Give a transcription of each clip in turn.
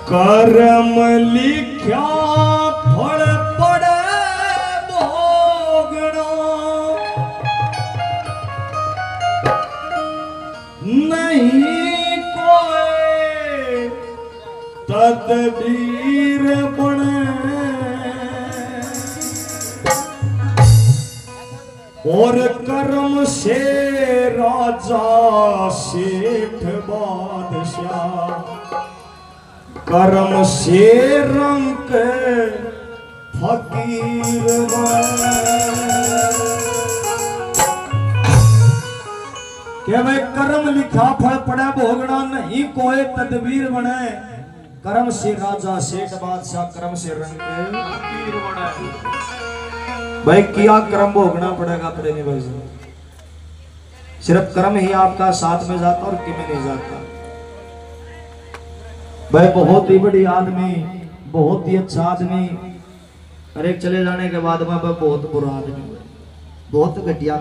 कर्म लिख्या फल पड़े भोगना नहीं कोई तदबीर बने और कर्म से राजा सेठ बादशाह कर्म से रंग फकीर के भाई कर्म लिखा फल पड़े भोगना नहीं कोई तदबीर बने कर्म से राजा सेठ बादशाह कर्म से रंग फकीर बने भाई किया कर्म भोगना पड़ेगा प्रेमी भाई सिर्फ कर्म ही आपका साथ में जाता और कि में नहीं जाता भाई बहुत ही बड़ी आदमी बहुत ही अच्छा आदमी और एक चले जाने के बाद में बहुत बुरा आदमी बहुत घटिया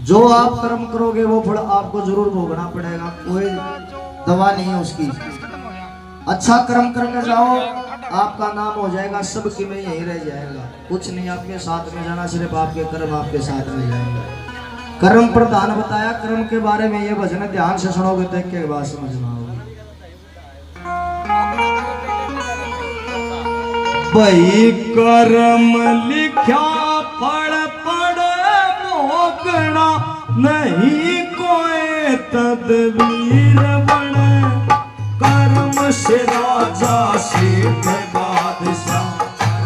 जो आप कर्म करोगे वो फल आपको जरूर भोगना पड़ेगा कोई दवा नहीं है उसकी अच्छा कर्म करके जाओ आपका नाम हो जाएगा सबकी में यही रह जाएगा कुछ नहीं आपके साथ में जाना सिर्फ आपके कर्म आपके साथ में जाएंगे कर्म प्रधान बताया कर्म के बारे में ये भजन ध्यान से सुनोगे तो एक बात समझना होगी भाई कर्म लिखा फल पड़े भोगना नहीं कोई तदबीर बने कर्म से राजा सेठ बादशाह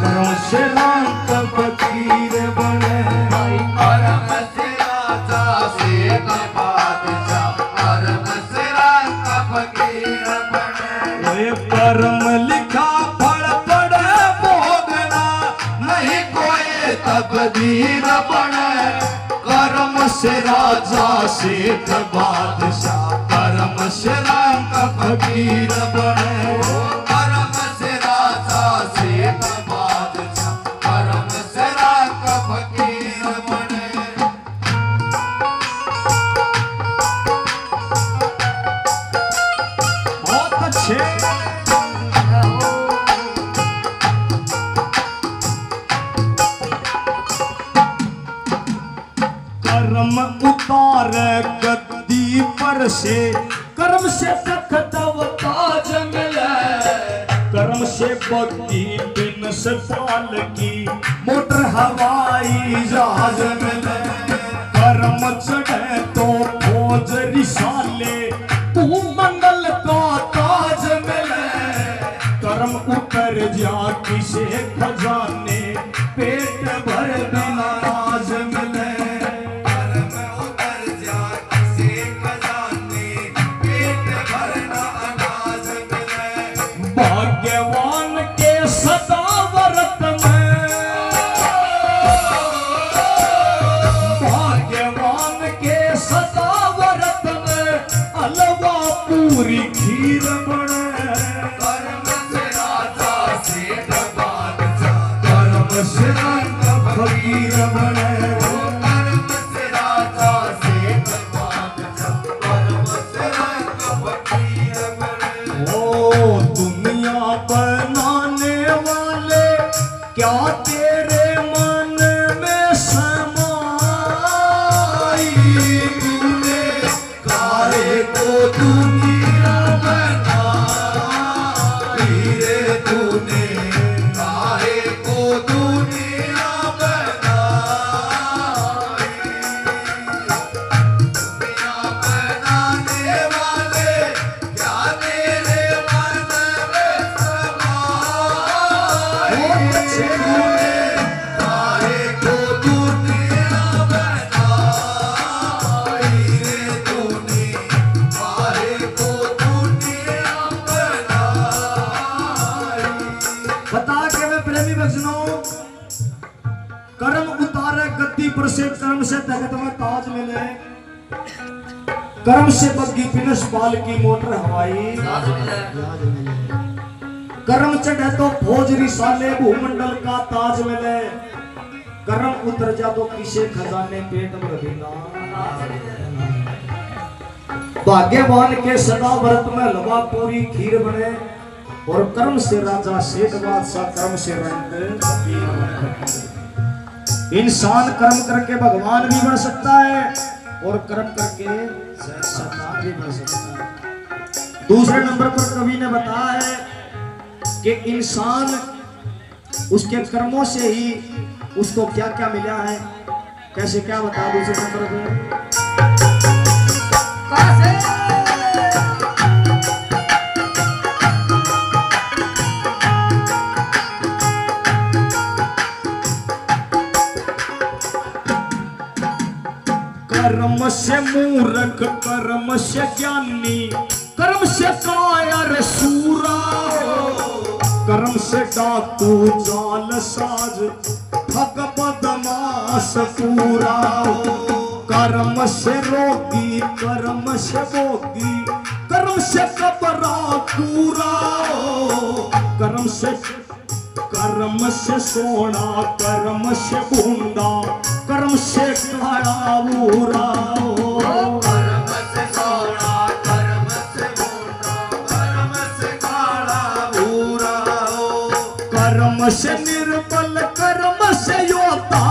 कर्म से रंग फकीर बने कर्म से राजा सेठ बादशाह कर्म से रंग फकीर बने कर्म लिखा फल पड़े भोगना नहीं कोई तकदीर बने कर्म से राजा सेठ बादशाह कर्म से रंग फकीर बने कर्म से राजा सेठ बादशाह कर्म से रंग फकीर बने बहुत अच्छे कर्म उतार गद्दी पर से कर्म से तख्त ताज मिले कर्म से बग्गी बिन से पाल की मोटर हवाई जहाज मिले कर्म चढ़े तो फौज रिसाले तू मंगल का ताज मिले कर्म उतर जा किसे खजाने पेट भर बिना राज मिले भाग्यवान के सदावरत में भाग्यवान के सदावरत में अलवा पूरी खीर बने कर्म से राजा सेठ बादशाह कर्म से रंग फकीर बने कर्म से राजा सेठ बादशाह कर्म से रंग फकीर बने ओ दुनिया बनाने वाले क्या तेरे मन में समाई तूने काहे को दुनिया बनाई रे तूने काहे को दुनिया बनाई दुनिया बनाने वाले क्या तेरे मन में समाई तूने काहे को दुनिया बनाई रे तूने काहे को दुनिया बनाई बता के मैं प्रेमी बचनों कर्म उतारे गद्दी पर से कर्म से तख्त में ताज मिले कर्म से बग्गी पिनस पाल की मोटर हवाई कर्म चढ़े तो फौज रिसाले भूमंडल का ताज मिले कर्म उतर जा तो किसे खजाने पेट भर बिना भाग्यवान के सदा व्रत में हलवा पूरी खीर बने और कर्म से राजा सेठ बादशाह कर्म से रंग। इंसान कर्म करके भगवान भी बन सकता है और कर्म करके शैतान भी बन सकता है। दूसरे नंबर पर कवि ने बताया है कि इंसान उसके कर्मों से ही उसको क्या क्या मिला है। कैसे क्या बता दूसरे नंबर पे कर्म से मूर्ख कर्म से ज्ञानी कर्म से कायर सूरा कर्म से डाकू जाल साज ठग बदमाश पूरा कर्म से रोगी कर्म से भोगी कर्म से कबरा पूरा कर्म से सोना कर्म से भूंडा कर्म से काला बूरा कर्म से सोना कर्म से भूंडा कर्म से काला भूरा कर्म से निर्बल कर्म से योद्धा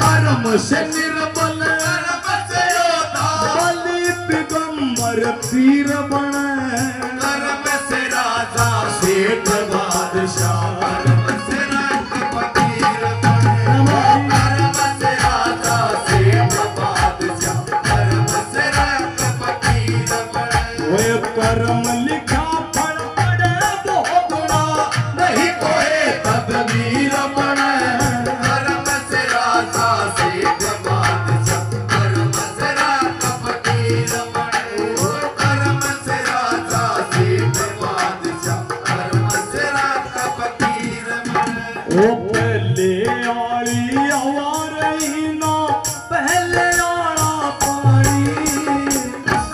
कर्म से निर्बल कर्म से योद्धा बलि दिगंबर पीर बने कर्म से राजा सेठ बादशाह कर्म से राज फकीर बने कर्म से राजा सेठ बादशाह कर्म से राज फकीर बने वो कर्म लिखा फल पड़े भोगना नहीं कोई तदबीर बने कर्म से राजा सेठ बादशाह कर्म से राज फकीर बने कर्म से राजा सेठ बादशाह कर्म से राज फकीर बने ओ पहले आली आवारही ना पहले आला पानी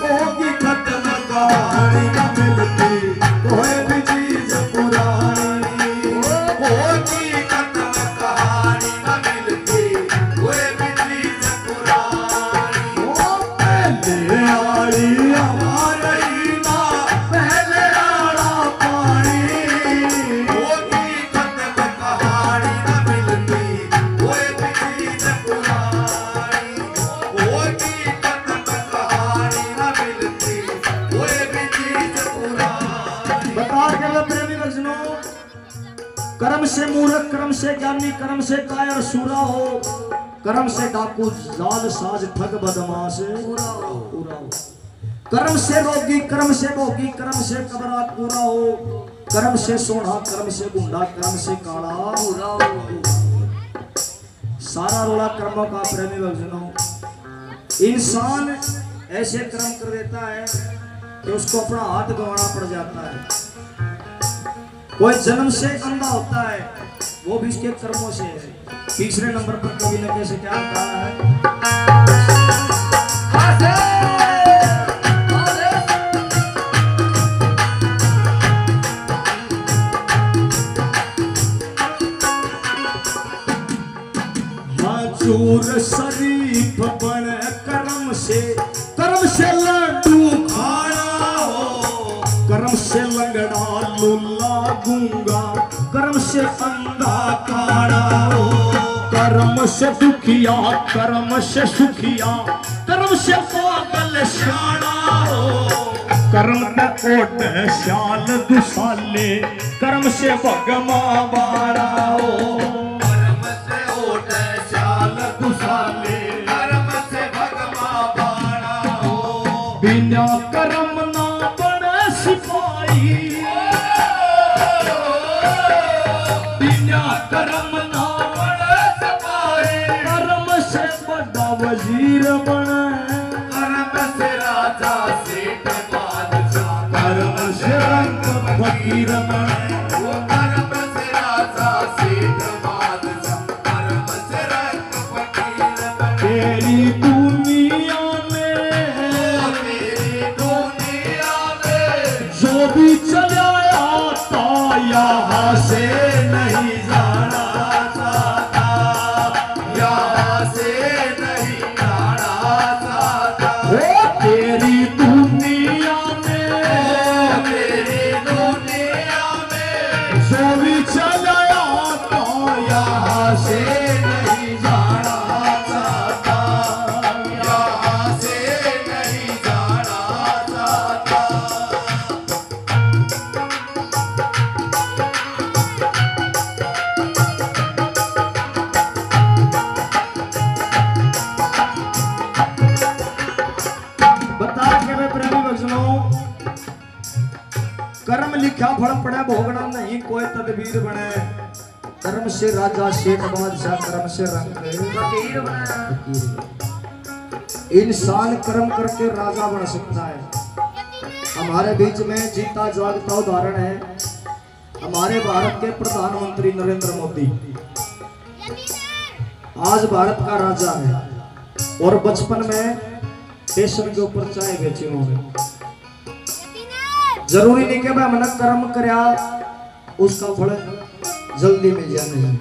होगी खत्म कहानी न मिलती कोई भी चीज पुरानी होगी खत्म कहानी न मिलती कोई भी चीज पुरानी ओ पहले आली आवारही ना पहले आला पानी होगी खत्म कहानी न मिलती कोई भी चीज पुरानी होगी खत्म कहानी न मिलती कोई भी चीज पुरानी बता के प्रेमी बजनो कर्म से मूर्ख कर्म से ज्ञानी कर्म से कायर सूरा हो कर्म से डाकू जाल साज ठग बदमाश पूरा हो कर्म से रोगी कर्म से भोगी कर्म से कबरा पूरा हो कर्म से सोना कर्म से गुंडा कर्म से काला पूरा हो सारा रोला कर्मों का प्रेमी बजनो इंसान ऐसे कर्म कर देता है कि उसको अपना हाथ गंवाना पड़ जाता है। कोई जन्म से अंधा होता है वो भी इसके कर्मों से है। तीसरे नंबर पर कवि ने कैसे क्या कहा है चूर शरीफ बने कर्म से लड्डू खाना हो कर्म से लंगड़ा लुल्ला गूंगा कर्म से अंधा काड़ा हो कर्म से दुखिया कर्म से सुखिया कर्म से पागल शाना हो कर्म न कोट श्याल दुसाले कर्म से भगमा बारा हो कर्म से ओट शाल दुसाले कर्म से भगवा बाड़ा हो बिना कर्म ना बने सिपाही बिना कर्म ना बड़े सपाए कर्म से बड़ा वजीर बने कर्म से राजा सेठ बादशाह कर्म से रंग फकीर बने कर्म से राजा सेठ बादशाह कर्म से रंग फकीर बने तेरी दुनिया में तेरी दुनिया में जो भी चला आता यहाँ से नहीं जाना यहाँ से नहीं जाना लिखा फल पड़े भोगना नहीं कोई तदबीर बने कर्म से राजा शेख बादशाह कर्म से रंग फकीर बने। इंसान कर्म करके राजा बन सकता है। हमारे बीच में जीता जागता उदाहरण है हमारे भारत के प्रधानमंत्री नरेंद्र मोदी। आज भारत का राजा है और बचपन में स्टेशन के ऊपर चाय बेची उन्होंने। जरूरी नहीं कि भाई मैंने कर्म करया उसका फल जल्दी मिल जाए, नहीं।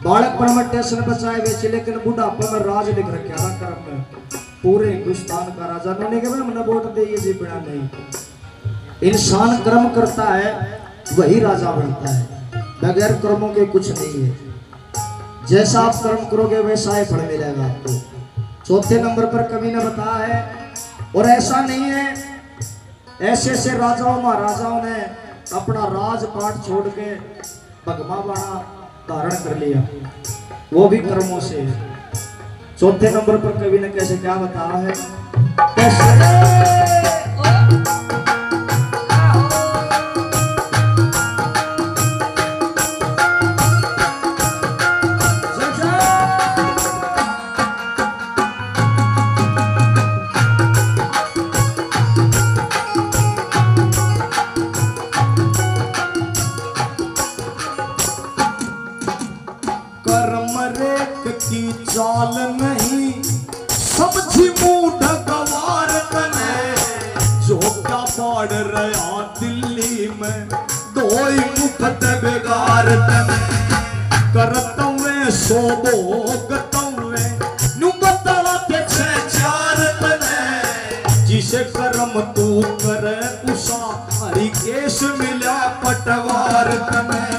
बालकपन में स्टेशन पर चाय बेची लेकिन बुढ़ापे में राज लिख रखा ना कर्म में पूरे हिंदुस्तान का राजा। उन्होंने कहा मैंने वोट दे ये बिना नहीं। इंसान कर्म करता है वही राजा बनता है, बगैर कर्मों के कुछ नहीं है। जैसा आप कर्म करोगे वैसा ही फल मिलेगा आपको। चौथे नंबर पर कवि ने बताया है और ऐसा नहीं है ऐसे ऐसे राजाओं महाराजाओं ने अपना राजपाट छोड़ के भगवा बाणा धारण कर लिया, वो भी कर्मों से। चौथे नंबर पर कवि ने कैसे क्या बताया है कैसे की चाल नहीं समझी मूढ़ गवार तने जो क्या पड़ रहा दिल्ली में दोई मुफ्त बेगार तने करतवे सो भोगतवे नु बताला ते चार तने जिसे कर्म तू करे उसा हरि केश मिला पटवार तने